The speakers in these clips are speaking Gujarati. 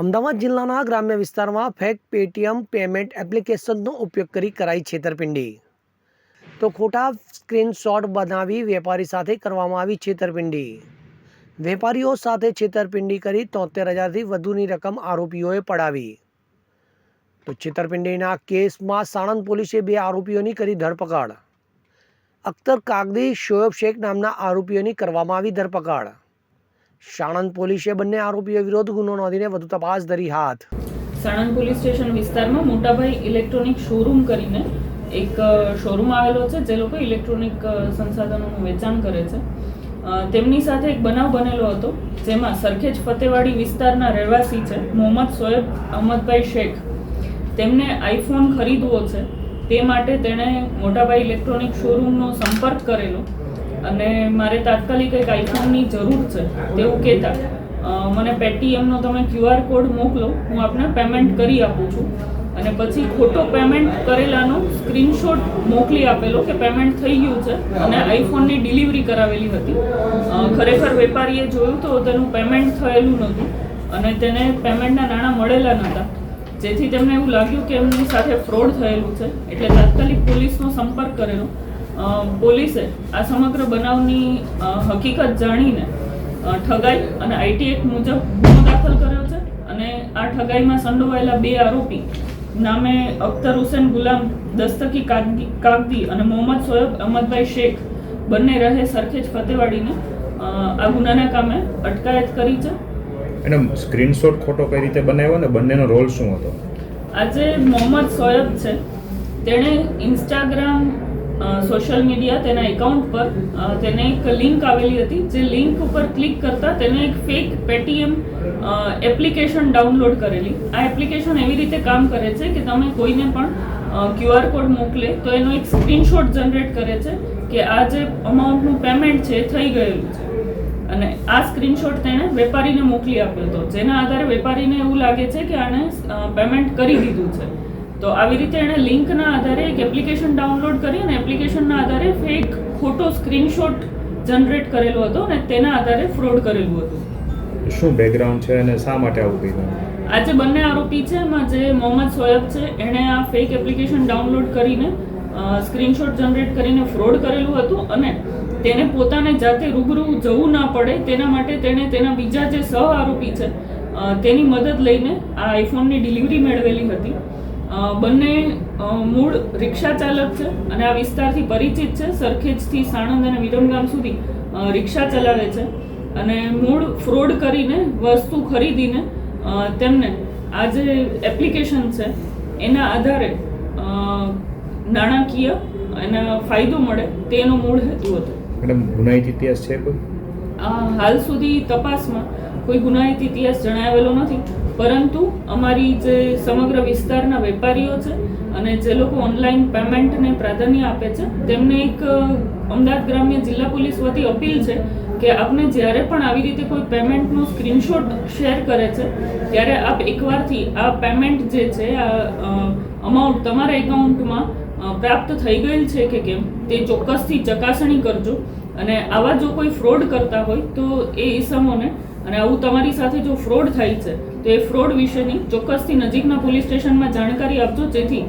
અમદાવાદ જિલ્લાના ગ્રામ્ય વિસ્તારમાં ફેક પેટીએમ પેમેન્ટ એપ્લિકેશનનો ઉપયોગ કરી કરાઈ છેતરપિંડી। તો ખોટા સ્ક્રીનશોટ બનાવી વેપારી સાથે કરવામાં આવી છેતરપિંડી। વેપારીઓ સાથે છેતરપિંડી કરી 73,000થી વધુની રકમ આરોપીઓએ પડાવી। તો છેતરપિંડીના કેસમાં સાણંદ પોલીસે 2 આરોપીઓની કરી ધરપકડ। અખ્તર કાગદી, શોએબ શેખ નામના આરોપીઓની કરવામાં આવી ધરપકડ। સાણંદ પોલીસે બંને આરોપીઓ વિરુદ્ધ ગુનો નોંધીને વધુ તપાસ ધરી હાથ। સાણંદ પોલીસ સ્ટેશન વિસ્તારમાં મોટાભાઈ ઇલેક્ટ્રોનિક શોરૂમ કરીને એક શોરૂમ આવેલો છે જે લોકો ઇલેક્ટ્રોનિક સંસાધનોનું વેચાણ કરે છે। તેમની સાથે એક બનાવ બનેલો હતો જેમાં સરખેજ ફતેવાડી વિસ્તારના રહેવાસી છે મોહમ્મદ શોએબ અહમદભાઈ શેખ। તેમને આઈફોન ખરીદવો છે તે માટે તેણે મોટાભાઈ ઇલેક્ટ્રોનિક શોરૂમનો સંપર્ક કરેલો અને મારે તાત્કાલિક એક આઈફોનની જરૂર છે તેવું કહેતા મને પેટીએમનો તમે QR કોડ મોકલો, હું આપને પેમેન્ટ કરી આપું છું। અને પછી ખોટો પેમેન્ટ કરેલાનો સ્ક્રીનશોટ મોકલી આપેલો કે પેમેન્ટ થઈ ગયું છે અને આઈફોનની ડિલિવરી કરાવેલી હતી। ખરેખર વેપારીએ જોયું તો તેનું પેમેન્ટ થયેલું નહોતું અને તેને પેમેન્ટના નાણાં મળેલા નહોતા, જેથી તેમને એવું લાગ્યું કે એમની સાથે ફ્રોડ થયેલું છે, એટલે તાત્કાલિક પોલીસનો સંપર્ક કરેલો। પોલીસે આ સમગ્ર બનાવની હકીકત જાણીને ઠગાઈ અને IT એક્ટ મુજબ ગુનો દાખલ કર્યો છે અને આ ઠગાઈમાં સંડોવાયેલા 2 આરોપી નામે અખ્તર હુસેન ગુલામ દસ્તકી કાગદી અને મોહમ્મદ શોએબ અહમદભાઈ શેખ બંને રહે સરખેજ ફતેવાડીને આ ગુનાના કામે અટકાયત કરી છે। મેડમ, સ્ક્રીનશોટ ખોટો કઈ રીતે બનાવ્યો ને બંનેનો રોલ શું હતો? આજે મોહમ્મદ શોએબ છે તેણે ઇન્સ્ટાગ્રામ સોશિયલ મીડિયા તેના એકાઉન્ટ પર તેને એક લિંક આવેલી હતી, જે લિંક ઉપર ક્લિક કરતાં તેને એક ફેક પેટીએમ એપ્લિકેશન ડાઉનલોડ કરેલી। આ એપ્લિકેશન એવી રીતે કામ કરે છે કે તમે કોઈને પણ QR કોડ મોકલે તો એનો એક સ્ક્રીનશોટ જનરેટ કરે છે કે આ જે અમાઉન્ટનું પેમેન્ટ છે થઈ ગયેલું છે અને આ સ્ક્રીનશોટ તેણે વેપારીને મોકલી આપ્યો હતો, જેના આધારે વેપારીને એવું લાગે છે કે આણે પેમેન્ટ કરી દીધું છે। તો આવી રીતે એણે લિંકના આધારે એક એપ્લિકેશન ડાઉનલોડ કરી અને એપ્લિકેશનના આધારે ફેક ખોટો સ્ક્રીનશોટ જનરેટ કરેલો હતો અને તેના આધારે ફ્રોડ કરેલું હતું। શું બેકગ્રાઉન્ડ છે અને શા માટે આવું કર્યું? આજે બંને આરોપી છે એમાં જે મોહમ્મદ શોએબ છે એણે આ ફેક એપ્લિકેશન ડાઉનલોડ કરીને સ્ક્રીનશોટ જનરેટ કરીને ફ્રોડ કરેલું હતું અને તેને પોતાને જાતે રૂબરૂ જવું ના પડે તેના માટે તેણે તેના બીજા જે સહ આરોપી છે તેની મદદ લઈને આ આઈફોનની ડિલિવરી મેળવેલી હતી। બંને મૂળ રિક્ષા ચાલક છે અને આ વિસ્તારથી પરિચિત છે। સરખેજથી સાણંદ અને વિરમગામ સુધી રિક્ષા ચલાવે છે અને મૂળ ફ્રોડ કરીને વસ્તુ ખરીદીને તેમને આ જે એપ્લિકેશન છે એના આધારે નાણાકીય એના ફાયદો મળે તેનો મૂળ હેતુ હતો। મેડમ, ગુનાહિત ઇતિહાસ છે કોઈ? હાલ સુધી તપાસમાં કોઈ ગુનાહિત ઇતિહાસ જણાવેલો નથી, પરંતુ અમારી જે સમગ્ર વિસ્તારના વેપારીઓ છે અને જે લોકો ઓનલાઈન પેમેન્ટને પ્રાધાન્ય આપે છે તેમને એક અમદાવાદ ગ્રામ્ય જિલ્લા પોલીસ વતી અપીલ છે કે આપને જ્યારે પણ આવી રીતે કોઈ પેમેન્ટનો સ્ક્રીનશોટ શેર કરે છે ત્યારે આપ એકવારથી આ પેમેન્ટ જે છે આ અમાઉન્ટ તમારા એકાઉન્ટમાં પ્રાપ્ત થઈ ગયેલ છે કે કેમ તે ચોક્કસથી ચકાસણી કરજો અને આવા જો કોઈ ફ્રોડ કરતા હોય તો એ ઇસમોને અને આવું તમારી સાથે જો ફ્રોડ થાય છે તો એ ફ્રોડ વિશેની ચોક્કસથી નજીકના પોલીસ સ્ટેશનમાં જાણકારી આપજો, જેથી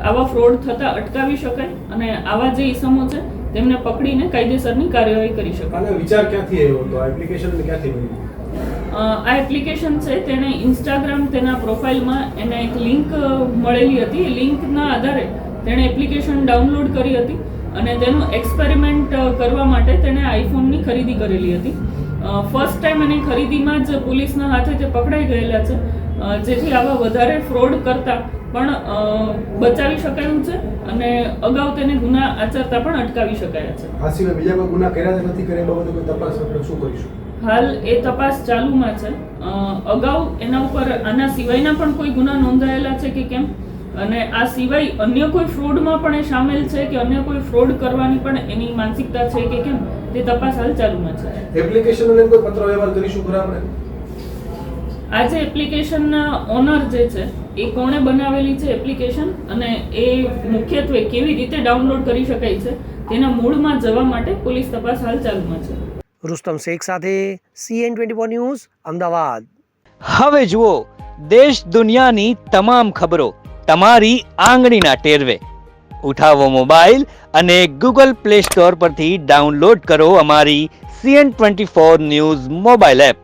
આવા ફ્રોડ થતાં અટકાવી શકાય અને આવા જે ઇસમો છે તેમને પકડીને કાયદેસરની કાર્યવાહી કરી શકાય। આનો વિચાર ક્યાંથી આવ્યો હતો? આ એપ્લિકેશન ક્યાંથી બની? આ એપ્લિકેશન છે તેને ઇન્સ્ટાગ્રામ તેના પ્રોફાઇલમાં એને એક લિંક મળેલી હતી, એ લિંકના આધારે તેણે એપ્લિકેશન ડાઉનલોડ કરી હતી અને તેનું એક્સપેરિમેન્ટ કરવા માટે તેણે આઈફોનની ખરીદી કરેલી હતી। ફર્સ્ટ ટાઈમ એની ખરીદીમાં જ પોલીસના હાથે તે પકડાઈ ગયેલા છે, જેથી આવા વધારે ફ્રોડ કરતા પણ બચાવી શકાયું છે અને અગાઉ તેને ગુના આચરતા પણ અટકાવી શકાયા છે। આ સિવાય બીજા કોઈ ગુના કર્યા નથી કર્યા એ બાબતે કોઈ તપાસ આપણે શું કરીશું? હાલ એ તપાસ ચાલુમાં છે। અગાઉ એના ઉપર આના સિવાયના પણ કોઈ ગુના નોંધાયેલા છે કે કેમ અને આ સિવાય અન્ય કોઈ ફ્રોડમાં પણ એ સામેલ છે કે અન્ય કોઈ ફ્રોડ કરવાની પણ એની માનસિકતા છે કે કેમ તે તપાસ હાલ ચાલુમાં છે। એપ્લિકેશનનો લઈને કોઈ પત્ર વ્યવહાર કરીશું ખરા આપણે? આ જે એપ્લિકેશનના ઓનર જે છે એ કોણે બનાવેલી છે એપ્લિકેશન અને એ મુખ્યત્વે કેવી રીતે ડાઉનલોડ કરી શકાય છે તેના મૂળમાં જવા માટે પોલીસ તપાસ હાલ ચાલુમાં છે। રુસ્તમ શેખ સાથે CN24 ન્યૂઝ, અમદાવાદ। હવે જુઓ દેશ દુનિયાની તમામ ખબરો તમારી આંગળીના ટેરવે. ઉઠાવો મોબાઈલ અને ગૂગલ પ્લે સ્ટોર પરથી ડાઉનલોડ કરો અમારી CN24 ન્યૂઝ મોબાઈલ એપ.